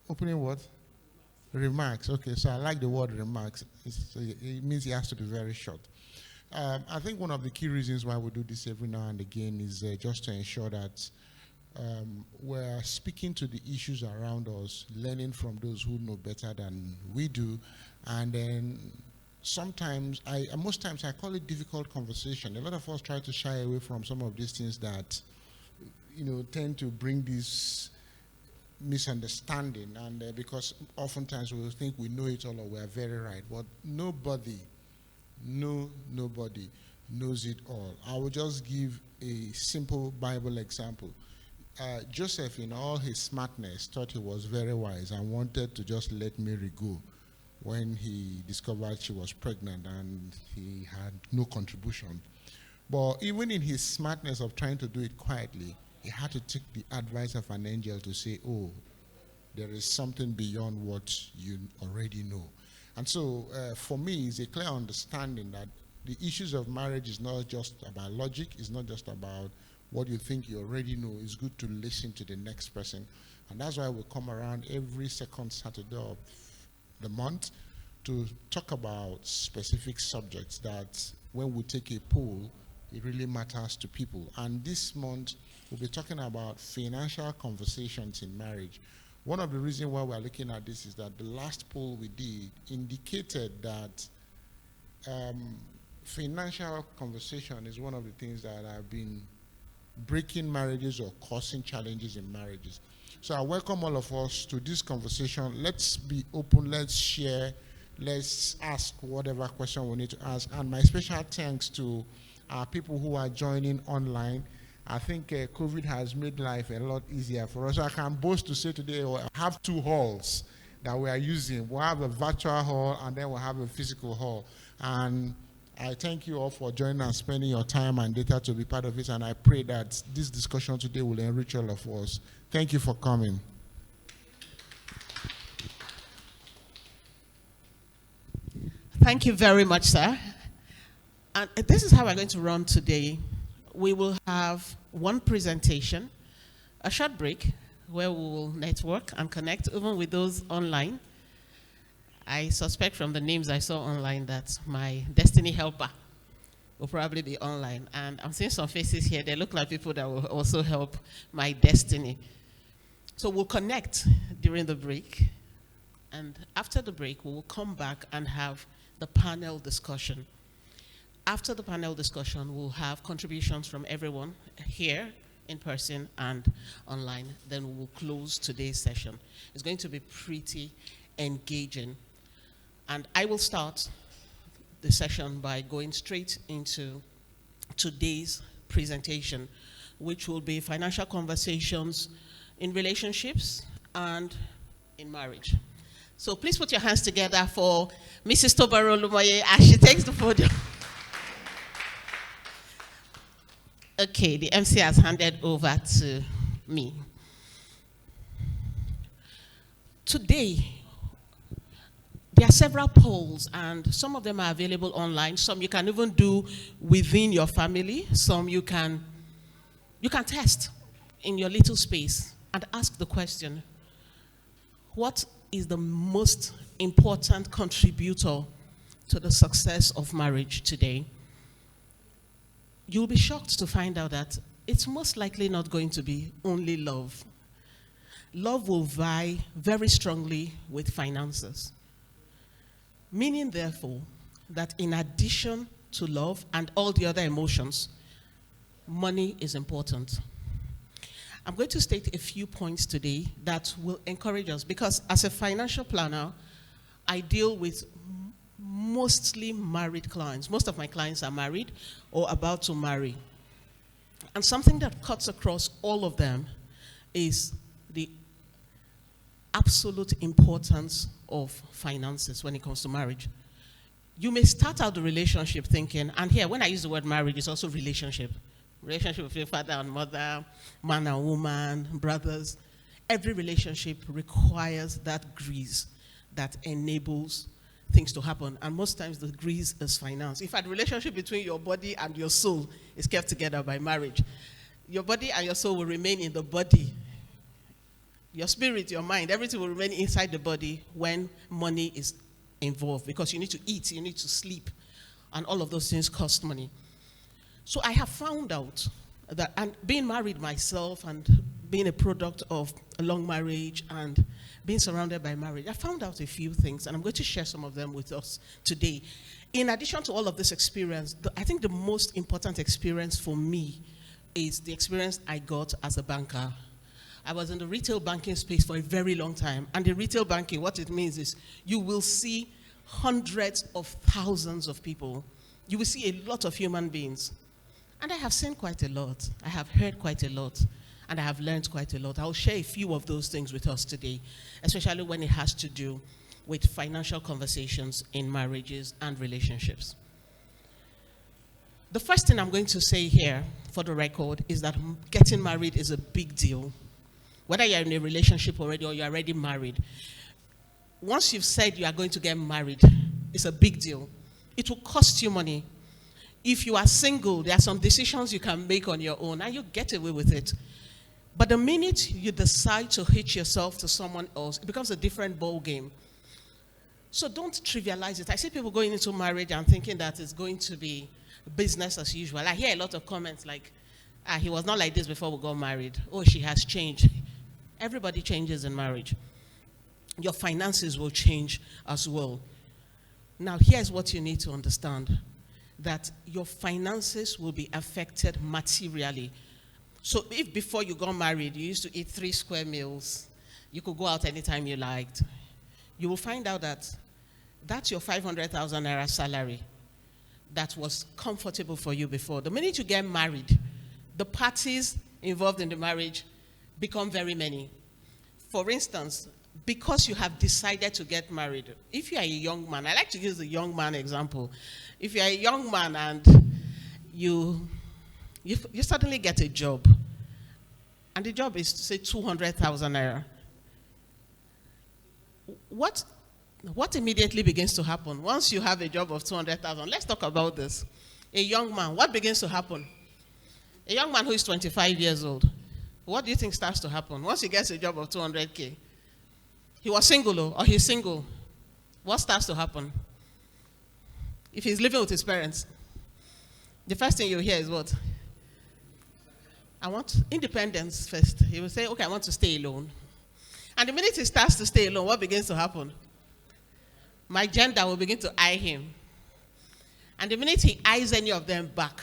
Opening what? Remarks. Okay, so I like the word remarks. It means it has to be very short. I think one of the key reasons why we do this every now and again is just to ensure that we're speaking to the issues around us, learning from those who know better than we do, and then most times I call it difficult conversation. A lot of us try to shy away from some of these things that, tend to bring this misunderstanding, and because oftentimes we think we know it all or we are very right, but nobody knows it all. I will just give a simple Bible example. Joseph, in all his smartness, thought he was very wise and wanted to just let Mary go when he discovered she was pregnant and he had no contribution. But even in his smartness of trying to do it quietly, he had to take the advice of an angel to say, oh, there is something beyond what you already know. And so for me, it's a clear understanding that the issues of marriage is not just about logic, it's not just about what you think you already know. It's good to listen to the next person. And that's why we come around every second Saturday of the month to talk about specific subjects that when we take a poll, it really matters to people. And this month, we'll be talking about financial conversations in marriage. One of the reasons why we're looking at this is that the last poll we did indicated that financial conversation is one of the things that have been breaking marriages or causing challenges in marriages. So I welcome all of us to this conversation. Let's be open, let's share, let's ask whatever question we need to ask. And my special thanks to people who are joining online. I think COVID has made life a lot easier for us. So I can boast to say today we have two halls that we are using. We'll have a virtual hall and then we'll have a physical hall. And I thank you all for joining and spending your time and data to be part of it. And I pray that this discussion today will enrich all of us. Thank you for coming. Thank you very much, sir. And this is how we're going to run today. We will have one presentation, a short break where we will network and connect even with those online. I suspect from the names I saw online that my destiny helper will probably be online. And I'm seeing some faces here. They look like people that will also help my destiny. So we'll connect during the break. And after the break, we will come back and have the panel discussion. After the panel discussion, we'll have contributions from everyone here in person and online. Then we will close today's session. It's going to be pretty engaging. And I will start the session by going straight into today's presentation, which will be financial conversations in relationships and in marriage. So please put your hands together for Mrs. Tobaro Lumoye as she takes the podium. Okay, the MC has handed over to me. Today, there are several polls, and some of them are available online. Some you can even do within your family. Some you can test in your little space and ask the question, what is the most important contributor to the success of marriage today? You'll be shocked to find out that it's most likely not going to be only love. Love will vie very strongly with finances. Meaning, therefore, that in addition to love and all the other emotions, money is important. I'm going to state a few points today that will encourage us, because as a financial planner, I deal with mostly married clients. Most of my clients are married or about to marry. And something that cuts across all of them is the absolute importance of finances when it comes to marriage. You may start out the relationship thinking, and here, when I use the word marriage, it's also relationship. Relationship with your father and mother, man and woman, brothers. Every relationship requires that grease that enables things to happen. And most times the grease is finance. In fact, the relationship between your body and your soul is kept together by marriage. Your body and your soul will remain in the body. Your spirit, your mind, everything will remain inside the body when money is involved, because you need to eat, you need to sleep, and all of those things cost money. So I have found out that, and being married myself and being a product of a long marriage and being surrounded by marriage, I found out a few things, and I'm going to share some of them with us today. In addition to all of this experience, I think the most important experience for me is the experience I got as a banker. I was in the retail banking space for a very long time. And in retail banking, what it means is you will see hundreds of thousands of people. You will see a lot of human beings. And I have seen quite a lot. I have heard quite a lot. And I have learned quite a lot. I'll share a few of those things with us today, especially when it has to do with financial conversations in marriages and relationships. The first thing I'm going to say here, for the record, is that getting married is a big deal. Whether you're in a relationship already or you're already married, once you've said you are going to get married, it's a big deal. It will cost you money. If you are single, there are some decisions you can make on your own and you get away with it. But the minute you decide to hitch yourself to someone else, it becomes a different ball game. So don't trivialize it. I see people going into marriage and thinking that it's going to be business as usual. I hear a lot of comments like, he was not like this before we got married. Oh, she has changed. Everybody changes in marriage. Your finances will change as well. Now, here's what you need to understand, that your finances will be affected materially. So if before you got married, you used to eat 3 square meals, you could go out anytime you liked, you will find out that that's your 500,000 naira salary that was comfortable for you before. The minute you get married, the parties involved in the marriage become very many. For instance, because you have decided to get married, if you are a young man, I like to use the young man example. If you are a young man and you suddenly get a job, and the job is, say, 200,000 naira, what immediately begins to happen? Once you have a job of 200,000, let's talk about this. A young man, what begins to happen? A young man who is 25 years old, what do you think starts to happen? Once he gets a job of 200K, he was single or he's single, what starts to happen? If he's living with his parents, the first thing you hear is what? I want independence first. He will say, okay, I want to stay alone. And the minute he starts to stay alone, what begins to happen? My gender will begin to eye him. And the minute he eyes any of them back,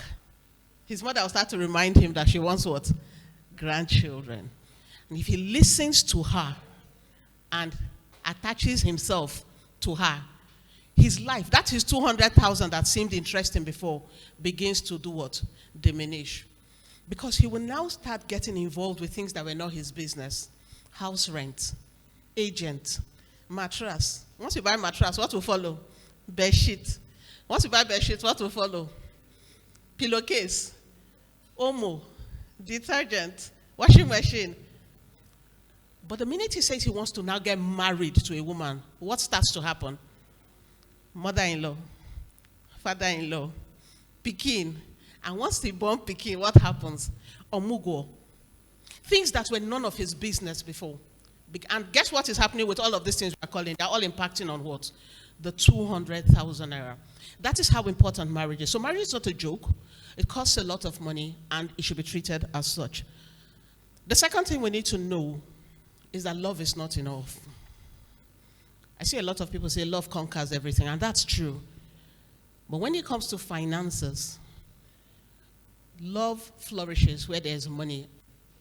his mother will start to remind him that she wants what? Grandchildren. And if he listens to her and attaches himself to her, his life, that his 200,000 that seemed interesting before, begins to do what? Diminish. Because he will now start getting involved with things that were not his business. House rent, agent, mattress. Once you buy mattress, what will follow? Bed sheet. Once you buy bed sheet, what will follow? Pillowcase, Omo, detergent, washing machine. But the minute he says he wants to now get married to a woman, what starts to happen? Mother-in-law, father-in-law, pikin. And once they born pikin, what happens? Omugo. Things that were none of his business before. And guess what is happening with all of these things we're calling? They're all impacting on what? The 200,000 naira. That is how important marriage is. So marriage is not a joke. It costs a lot of money, and it should be treated as such. The second thing we need to know is that love is not enough. I see a lot of people say love conquers everything, and that's true. But when it comes to finances, love flourishes where there's money.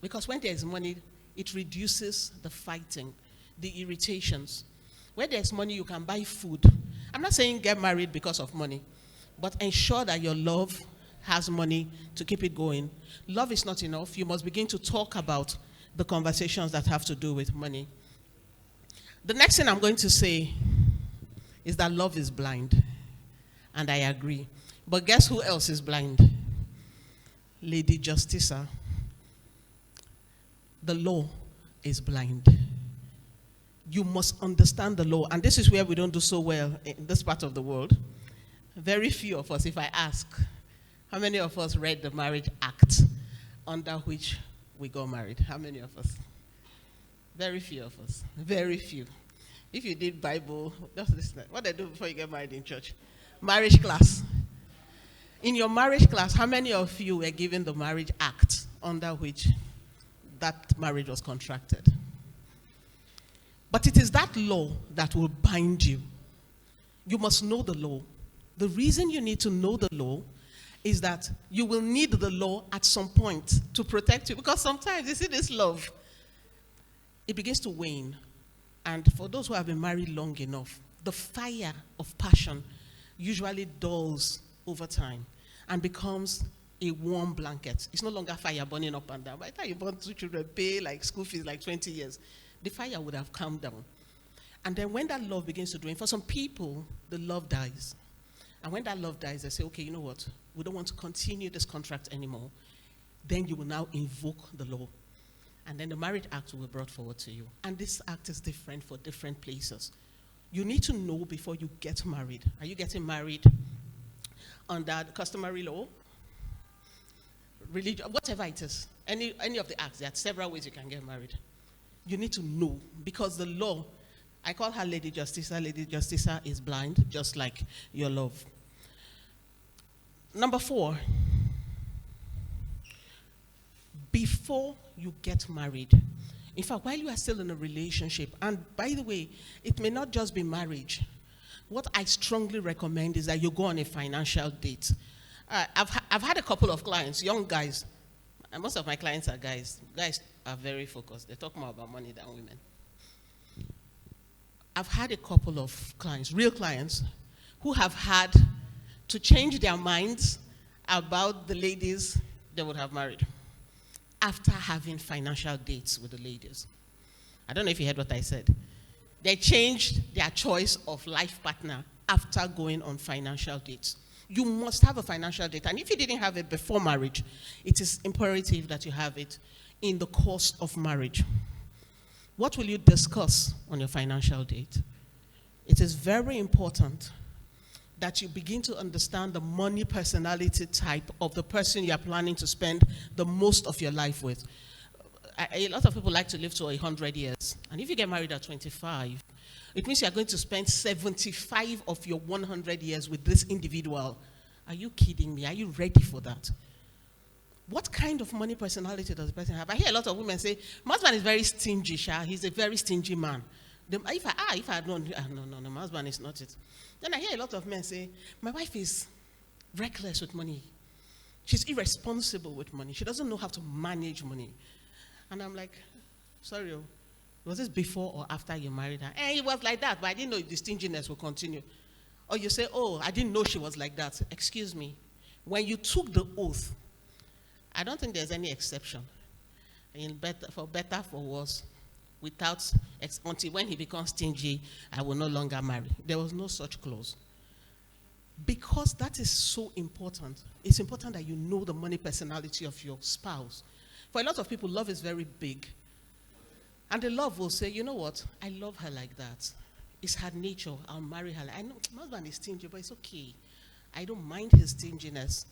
Because when there's money, it reduces the fighting, the irritations. Where there's money, you can buy food. I'm not saying get married because of money, but ensure that your love has money to keep it going. Love is not enough. You must begin to talk about the conversations that have to do with money. The next thing I'm going to say is that love is blind. And I agree. But guess who else is blind? Lady Justicia. The law is blind. You must understand the law. And this is where we don't do so well in this part of the world. Very few of us, if I ask, how many of us read the Marriage Act under which we got married? How many of us? Very few of us. Very few. If you did Bible, just listen. What they do before you get married in church? Marriage class. In your marriage class, how many of you were given the marriage act under which that marriage was contracted? But it is that law that will bind you. You must know the law. The reason you need to know the law is that you will need the law at some point to protect you. Because sometimes, you see this love, it begins to wane. And for those who have been married long enough, the fire of passion usually dulls over time and becomes a warm blanket. It's no longer fire burning up and down. By the time you born 2 children, pay like school fees like 20 years, the fire would have calmed down. And then when that love begins to drain, for some people, the love dies. And when that love dies, they say, okay, you know what? We don't want to continue this contract anymore. Then you will now invoke the law. And then the marriage act will be brought forward to you. And this act is different for different places. You need to know before you get married. Are you getting married under the customary law, religion, whatever it is? Any of the acts, there are several ways you can get married. You need to know, because the law, I call her Lady Justicia. Lady Justicia is blind, just like your love. Number 4, before you get married, in fact, while you are still in a relationship, and by the way, it may not just be marriage. What I strongly recommend is that you go on a financial date. I've had a couple of clients, young guys, and most of my clients are guys. Guys are very focused. They talk more about money than women. I've had a couple of clients, real clients, who have had to change their minds about the ladies they would have married after having financial dates with the ladies. I don't know if you heard what I said. They changed their choice of life partner after going on financial dates. You must have a financial date. And if you didn't have it before marriage, it is imperative that you have it in the course of marriage. What will you discuss on your financial date? It is very important that you begin to understand the money personality type of the person you are planning to spend the most of your life with. A lot of people like to live to 100 years. And if you get married at 25, it means you are going to spend 75 of your 100 years with this individual. Are you kidding me? Are you ready for that? What kind of money personality does the person have? I hear a lot of women say, my husband is very stingy, he's a very stingy man. If I had known, no, my husband is not it. Then I hear a lot of men say, my wife is reckless with money. She's irresponsible with money. She doesn't know how to manage money. And I'm like, sorry, was this before or after you married her? It was like that, but I didn't know the stinginess would continue. Or you say, oh, I didn't know she was like that. Excuse me. When you took the oath, I don't think there's any exception. For better, for worse, until when he becomes stingy, I will no longer marry. There was no such clause. Because that is so important. It's important that you know the money personality of your spouse. For a lot of people, love is very big. And the love will say, you know what? I love her like that. It's her nature. I'll marry her. I know my husband is stingy, but it's okay. I don't mind his stinginess.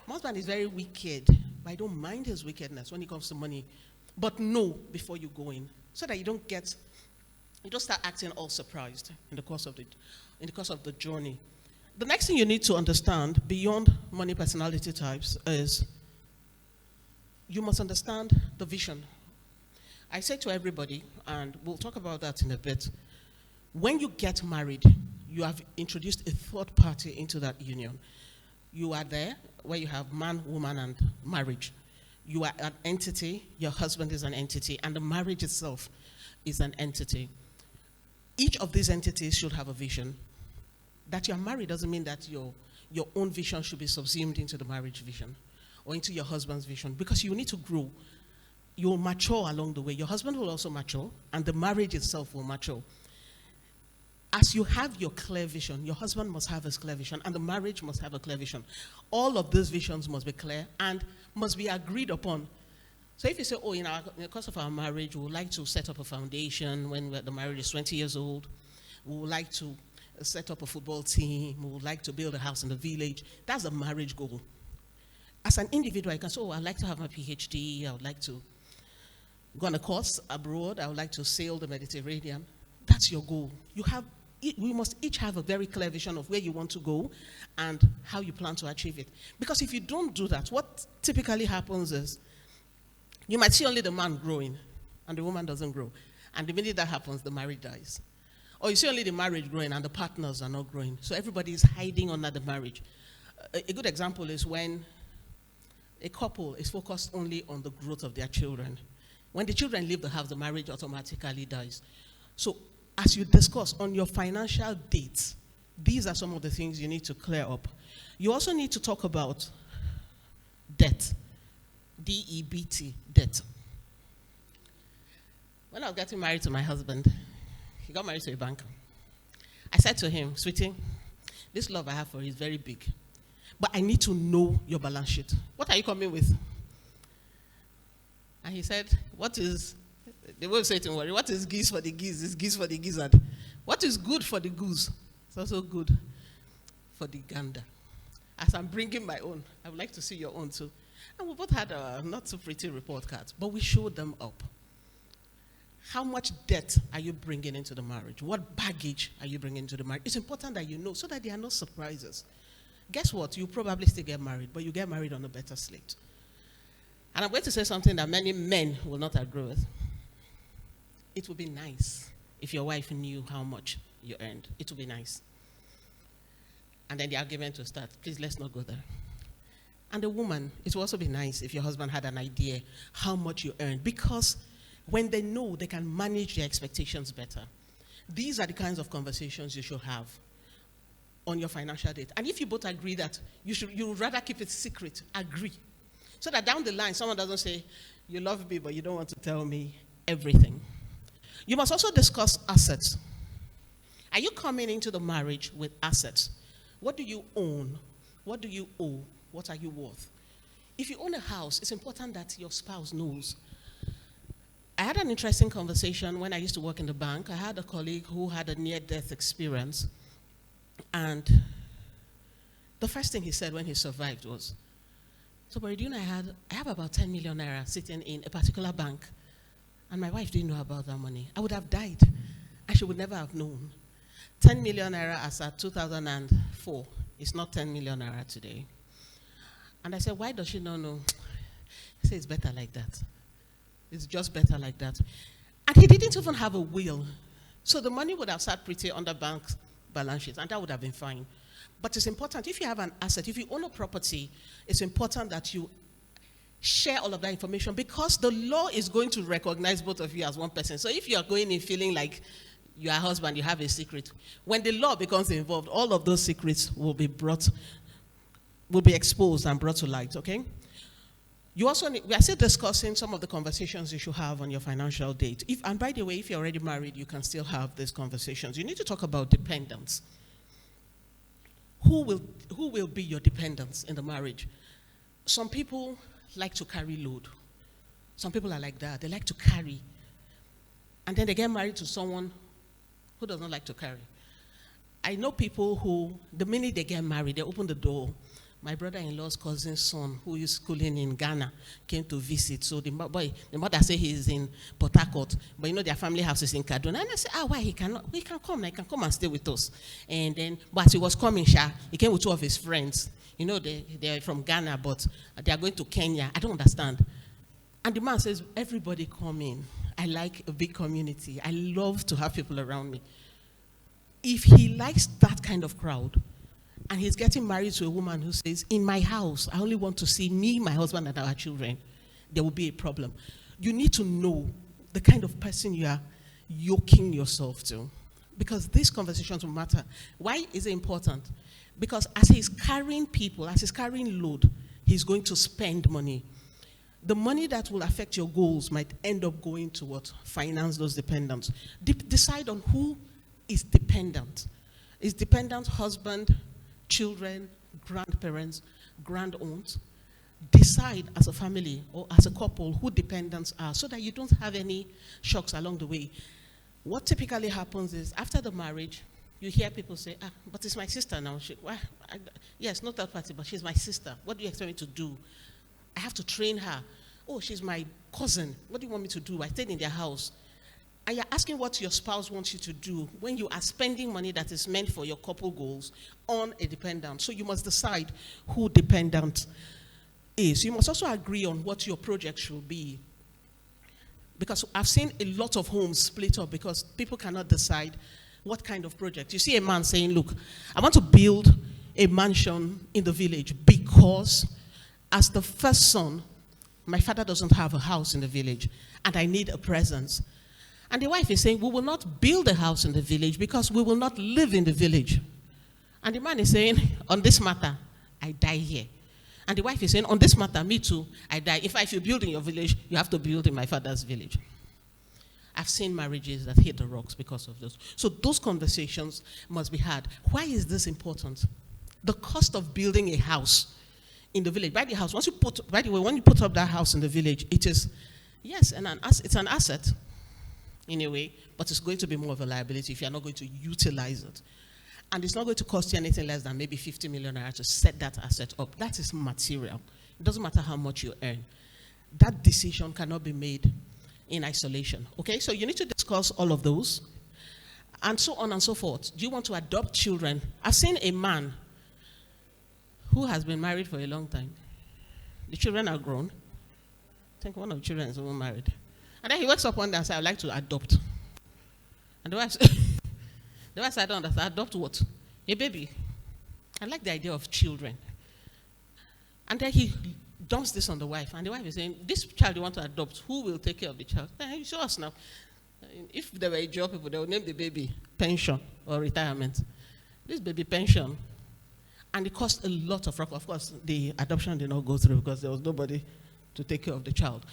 My husband is very wicked, but I don't mind his wickedness when it comes to money. But know before you go in, so that you don't start acting all surprised in the course of the journey. The next thing you need to understand beyond money personality types is you must understand the vision. I say to everybody, and we'll talk about that in a bit, when you get married, you have introduced a third party into that union. You are there where you have man, woman, and marriage. You are an entity, your husband is an entity, and the marriage itself is an entity. Each of these entities should have a vision. That you're married doesn't mean that your own vision should be subsumed into the marriage vision or into your husband's vision, because you need to grow. You'll mature along the way. Your husband will also mature, and the marriage itself will mature. As you have your clear vision, your husband must have his clear vision, and the marriage must have a clear vision. All of these visions must be clear and must be agreed upon. So if you say, oh, in the course of our marriage, we would like to set up a foundation when the marriage is 20 years old. We would like to set up a football team. We would like to build a house in the village. That's a marriage goal. As an individual, I can say, oh, I'd like to have my PhD. I would like to. go on a course abroad. I would like to sail the Mediterranean. That's your goal. We must each have a very clear vision of where you want to go and how you plan to achieve it. Because if you don't do that, what typically happens is you might see only the man growing and the woman doesn't grow. And the minute that happens, the marriage dies. Or you see only the marriage growing and the partners are not growing. So everybody is hiding under the marriage. A good example is when a couple is focused only on the growth of their children. When the children leave the house, the marriage automatically dies. So as you discuss on your financial dates, these are some of the things you need to clear up. You also need to talk about debt, D-E-B-T, debt. When I was getting married to my husband, he got married to a banker. I said to him, sweetie, this love I have for you is very big, but I need to know your balance sheet. What are you coming with? And he said, they will say to worry, what is geese for the geese? It's geese for the gizzard. What is good for the goose? It's also good for the gander. As I'm bringing my own, I would like to see your own too. And we both had a not so pretty report cards, but we showed them up. How much debt are you bringing into the marriage? What baggage are you bringing into the marriage? It's important that you know so that there are no surprises. Guess what? You probably still get married, but you get married on a better slate. And I'm going to say something that many men will not agree with. It would be nice if your wife knew how much you earned. It would be nice. And then the argument will start. Please, let's not go there. And the woman, it would also be nice if your husband had an idea how much you earned. Because when they know, they can manage their expectations better. These are the kinds of conversations you should have on your financial date. And if you both agree that you would rather keep it secret, agree. So that down the line, someone doesn't say, you love me, but you don't want to tell me everything. You must also discuss assets. Are you coming into the marriage with assets? What do you own? What do you owe? What are you worth? If you own a house, it's important that your spouse knows. I had an interesting conversation when I used to work in the bank. I had a colleague who had a near-death experience. And the first thing he said when he survived was, so Boridune, I have about 10 million naira sitting in a particular bank. And my wife didn't know about that money. I would have died, and she would never have known. 10 million naira as at 2004 is not 10 million naira today. And I said, why does she not know? He said, it's better like that. It's just better like that. And he didn't even have a will. So the money would have sat pretty on the bank's balance sheet, and that would have been fine. But it's important, if you have an asset, if you own a property, it's important that you share all of that information because the law is going to recognize both of you as one person. So if you are going in feeling like you are a husband, you have a secret, when the law becomes involved, all of those secrets will be exposed and brought to light, okay? You also we are still discussing some of the conversations you should have on your financial date. And by the way, if you're already married, you can still have these conversations. You need to talk about dependence. Who will be your dependents in the marriage? Some people like to carry load. Some people are like that. They like to carry. And then they get married to someone who does not like to carry. I know people who, the minute they get married, they open the door. My brother-in-law's cousin's son, who is schooling in Ghana, came to visit. So the mother said he's in Port Harcourt, but you know their family house is in Kaduna. And I said, why? He can come. He can come and stay with us. And then, but he was coming, he came with two of his friends. You know, they're from Ghana, but they are going to Kenya. I don't understand. And the man says, everybody come in. I like a big community. I love to have people around me. If he likes that kind of crowd, and he's getting married to a woman who says, in my house, I only want to see me, my husband, and our children, there will be a problem. You need to know the kind of person you are yoking yourself to. Because these conversations will matter. Why is it important? Because as he's carrying people, as he's carrying load, he's going to spend money. The money that will affect your goals might end up going to what? Finance those dependents. Decide on who is dependent. Is dependent husband, children, grandparents, grand-aunts? Decide as a family or as a couple who dependents are so that you don't have any shocks along the way. What typically happens is after the marriage, you hear people say, but it's my sister now. Yes, not that party, but she's my sister. What do you expect me to do? I have to train her. Oh, she's my cousin. What do you want me to do? I stayed in their house. And you're asking what your spouse wants you to do when you are spending money that is meant for your couple goals on a dependent. So you must decide who dependent is. You must also agree on what your project should be. Because I've seen a lot of homes split up because people cannot decide what kind of project. You see a man saying, look, I want to build a mansion in the village because as the first son, my father doesn't have a house in the village and I need a presence. And the wife is saying, we will not build a house in the village because we will not live in the village. And the man is saying, on this matter, I die here. And the wife is saying, on this matter, me too, I die. If you build in your village, you have to build in my father's village. I've seen marriages that hit the rocks because of this. So those conversations must be had. Why is this important? The cost of building a house in the village. By the house, by the way, when you put up that house in the village, it is, yes, it's an asset in a way, but it's going to be more of a liability if you're not going to utilize it. And it's not going to cost you anything less than maybe 50 million naira to set that asset up. That is material. It doesn't matter how much you earn. That decision cannot be made in isolation. Okay, so you need to discuss all of those and so on and so forth. Do you want to adopt children? I've seen a man who has been married for a long time. The children are grown. I think one of the children is even married. And then he wakes up one day and says, I'd like to adopt. And the wife said, I don't understand. Adopt what? A baby. I like the idea of children. And then he dumps this on the wife. And the wife is saying, this child you want to adopt, who will take care of the child? You show us now. If there were a job people, they would name the baby pension or retirement. This baby pension. And it cost a lot of, of course, the adoption did not go through because there was nobody to take care of the child.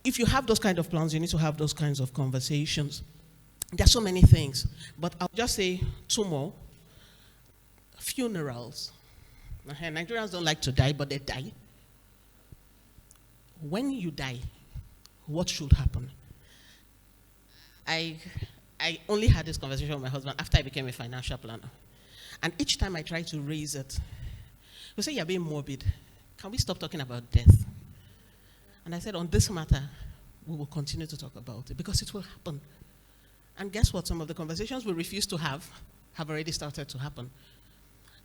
If you have those kind of plans, you need to have those kinds of conversations. There are so many things, but I'll just say two more. Funerals. Nigerians don't like to die, but they die. When you die, what should happen? I only had this conversation with my husband after I became a financial planner. And each time I try to raise it, we say, you're being morbid. Can we stop talking about death? And I said, on this matter, we will continue to talk about it because it will happen. And guess what? Some of the conversations we refuse to have already started to happen.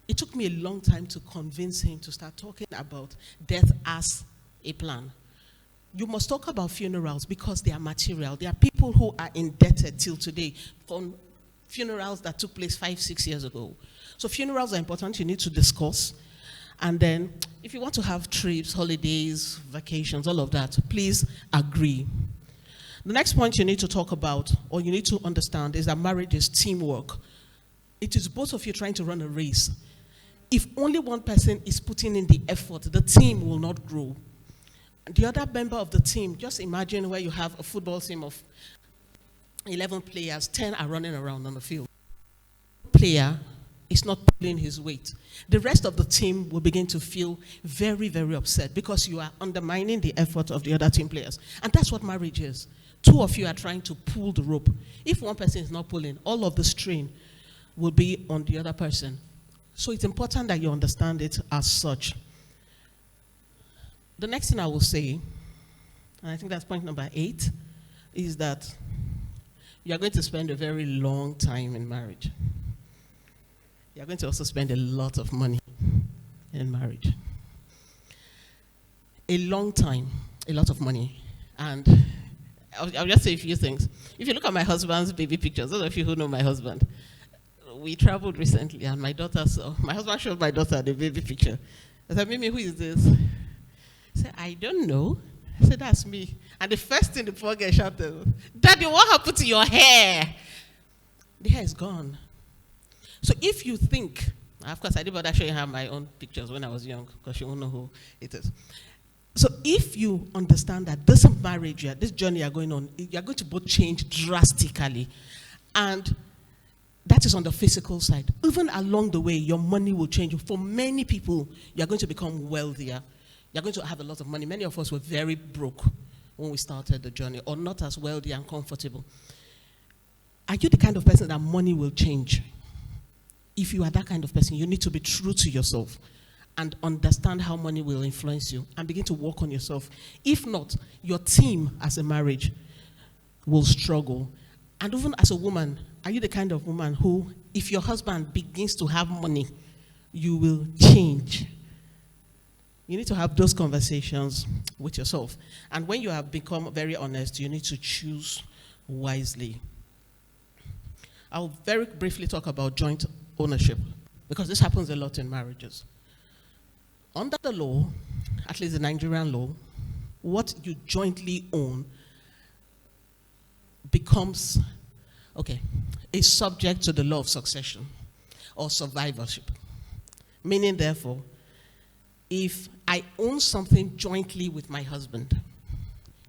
It took me a long time to convince him to start talking about death as a plan. You must talk about funerals because they are material. There are people who are indebted till today from funerals that took place 5-6 years ago. So funerals are important. You need to discuss. And then if you want to have trips, holidays, vacations, all of that, please agree. The next point you need to talk about or you need to understand is that marriage is teamwork. It is both of you trying to run a race. If only one person is putting in the effort, the team will not grow. The other member of the team, just imagine where you have a football team of 11 players, 10 are running around on the field. Player is not pulling his weight. The rest of the team will begin to feel very, very upset because you are undermining the effort of the other team players. And that's what marriage is. Two of you are trying to pull the rope. If one person is not pulling, all of the strain will be on the other person. So it's important that you understand it as such. The next thing I will say, and I think that's point number 8, is that you are going to spend a very long time in marriage. You are going to also spend a lot of money in marriage. A long time, a lot of money. And I'll just say a few things. If you look at my husband's baby pictures, those of you who know my husband, we traveled recently and my husband showed my daughter the baby picture. I said, Mimi, who is this? I said, I don't know. I said, that's me. And the first thing the poor girl shouted, Daddy, what happened to your hair? The hair is gone. So if you think, of course I did bother showing her my own pictures when I was young because she won't know who it is. So if you understand that this marriage, this journey you're going on, you're going to both change drastically. And that is on the physical side. Even along the way, your money will change. For many people, you're going to become wealthier. You're going to have a lot of money. Many of us were very broke when we started the journey, or not as wealthy and comfortable. Are you the kind of person that money will change? If you are that kind of person, you need to be true to yourself and understand how money will influence you and begin to work on yourself. If not, your team as a marriage will struggle. And even as a woman, are you the kind of woman who, if your husband begins to have money, you will change? You need to have those conversations with yourself. And when you have become very honest, you need to choose wisely. I'll very briefly talk about joint ownership, because this happens a lot in marriages. Under the law, at least the Nigerian law, what you jointly own becomes, is subject to the law of succession or survivorship. Meaning, therefore, if I own something jointly with my husband,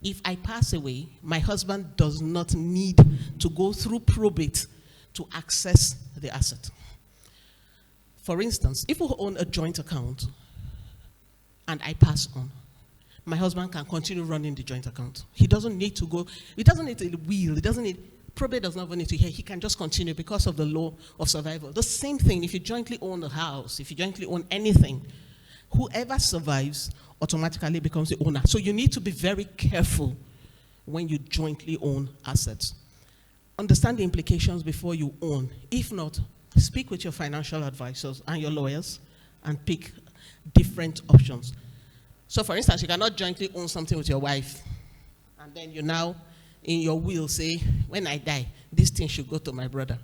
if I pass away, my husband does not need to go through probate to access the asset. For instance, if we own a joint account and I pass on, my husband can continue running the joint account. He doesn't need to go, he doesn't need a will, he doesn't need, probate does not even need to hear, he can just continue because of the law of survival. The same thing if you jointly own a house, if you jointly own anything, whoever survives automatically becomes the owner. So you need to be very careful when you jointly own assets. Understand the implications before you own. If not, speak with your financial advisors and your lawyers and pick different options. So for instance, you cannot jointly own something with your wife and then you now in your will say, when I die, this thing should go to my brother.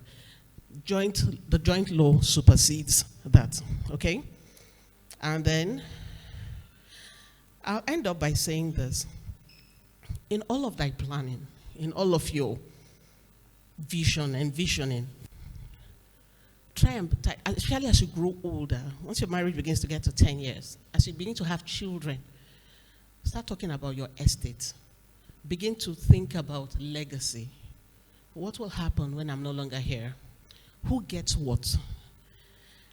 The joint law supersedes that, okay? And then I'll end up by saying this. In all of thy planning, in all of your vision and visioning, try and, especially as you grow older, once your marriage begins to get to 10 years, as you begin to have children, start talking about your estate. Begin to think about legacy. What will happen when I'm no longer here? Who gets what?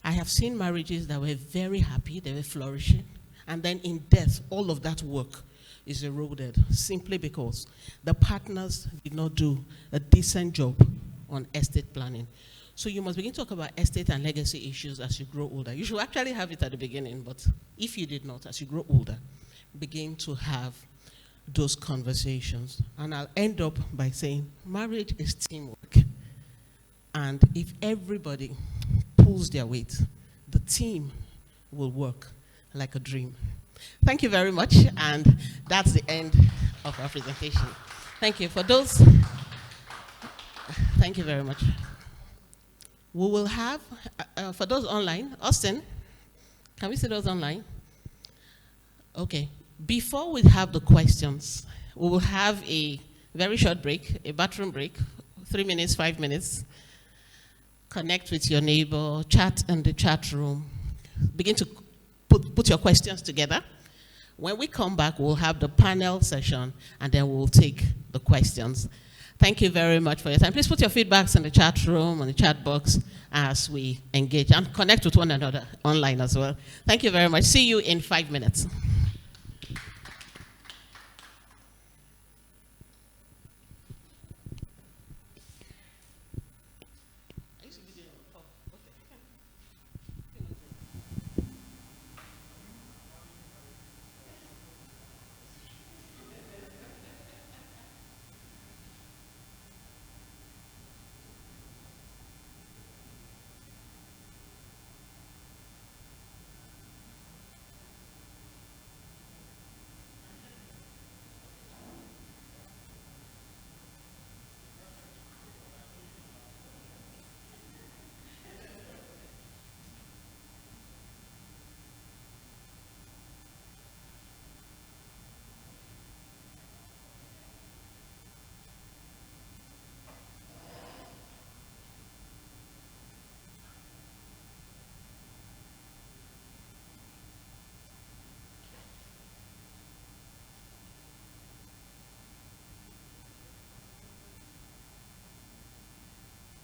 I have seen marriages that were very happy, they were flourishing, and then in death, all of that work is eroded simply because the partners did not do a decent job on estate planning. So you must begin to talk about estate and legacy issues as you grow older. You should actually have it at the beginning, but if you did not, as you grow older, begin to have those conversations. And I'll end up by saying marriage is teamwork. And if everybody pulls their weight, the team will work like a dream. Thank you very much, and that's the end of our presentation. Thank you. For those, thank you very much. We will have, for those online, Austin, can we see those online? Okay. Before we have the questions, we will have a very short break, a bathroom break, 3 minutes, 5 minutes. Connect with your neighbor, chat in the chat room. Begin to put your questions together. When we come back, we'll have the panel session, and then we'll take the questions. Thank you very much for your time. Please put your feedbacks in the chat room, on the chat box, as we engage, and connect with one another online as well. Thank you very much. See you in 5 minutes.